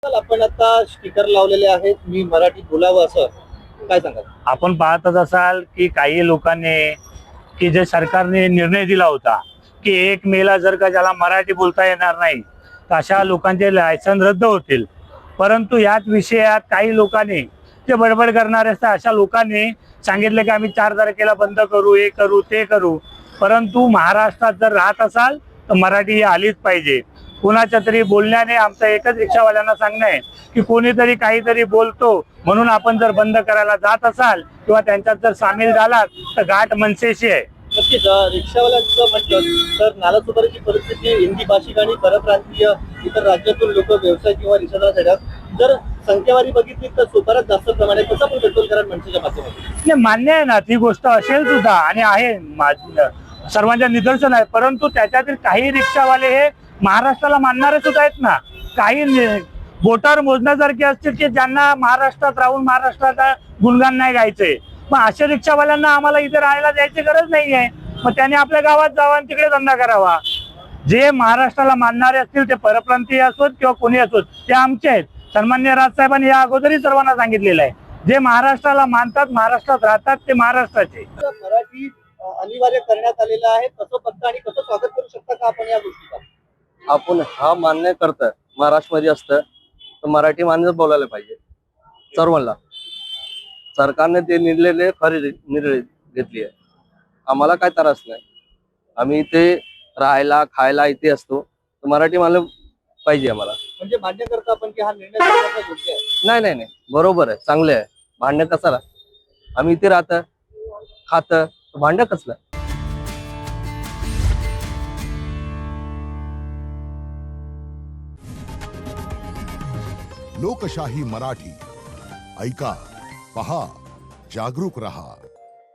आपण आता स्टिकर लावलेले आहेत, मी मराठी बोलावं असं काय सांगाल? आपण पाहतच असाल की काही लोकांनी की जे सरकारने निर्णय दिला होता की 1 मेला जर का ज्याला मराठी बोलता येणार नाही तर अशा लोकांचे लायसन रद्द होतील. परंतु याच विषयात काही लोकांनी जे बडबड करणारे असतात अशा लोकांनी सांगितले की आम्ही 4 तारखेला बंद करू, हे करू, ते करू. परंतु महाराष्ट्रात जर राहत असाल तर मराठी ही आलीच पाहिजे. कुणाच्या तरी बोलण्याने आमचं एकच रिक्षावाल्यांना सांगणं आहे की कोणीतरी काहीतरी बोलतो म्हणून आपण जर बंद करायला जात असाल किंवा त्यांच्यात जर सामील झालात तर गाठ मनसेशी आहे. नक्कीच रिक्षावाल्यांचं म्हटलं तर नालासोपाराची परिस्थिती हिंदी भाषिक आणि परप्रांतीय इतर राज्यातून लोक व्यवसाय किंवा रिक्षासाठी जर संख्यावारी बघितली तर सुपारात जास्त प्रमाणे कसं पण पेट्रोल करा मनसेच्या माध्यमातून मान्य आहे ना, ती गोष्ट असेल सुद्धा आणि आहे सर्वांच्या निदर्शन आहे. परंतु त्याच्यातील काही रिक्षावाले हे महाराष्ट्राला मानणारे सुद्धा आहेत ना. काही बोटावर मोजण्यासारखे असतील की ज्यांना महाराष्ट्रात राहून महाराष्ट्राचा गुणगान नाही गायचंय. मग अशा रिक्षावाल्यांना आम्हाला इथे राहायला द्यायची गरज नाहीये. मग त्याने आपल्या गावात जावं आणि तिकडे धंदा करावा. जे महाराष्ट्राला मानणारे असतील ते परप्रांतीय असोत किंवा कोणी असोत ते आमचे आहेत. सन्मान्य राजसाहेबांनी या अगोदरही सर्वांना सांगितलेलं आहे, जे महाराष्ट्राला मानतात, महाराष्ट्रात राहतात ते महाराष्ट्राचे. मराठी अनिवार्य करण्यात आलेलं आहे, कसं बघता आणि कसं स्वागत करू शकता का आपण या गोष्टीचा? आपण हा मान्य करतोय महाराष्ट्रामध्ये असतं तर मराठी माणसं बोलायला पाहिजे सर्वांना. सरकारने ते निर्णय खरे निर्णय घेतली आहे. आम्हाला काय त्रास नाही. आम्ही इथे राहायला खायला इथे असतो तर मराठी माणसं पाहिजे आम्हाला. म्हणजे मान्य करता आपण की हा निर्णय योग्य आहे? नाही नाही नाही, बरोबर आहे, चांगले आहे. भांडण कशाला? आम्ही इथे राहतं खातं, भांडण कसलं? लोकशाही मराठी ऐका, पहा, जागरूक रहा.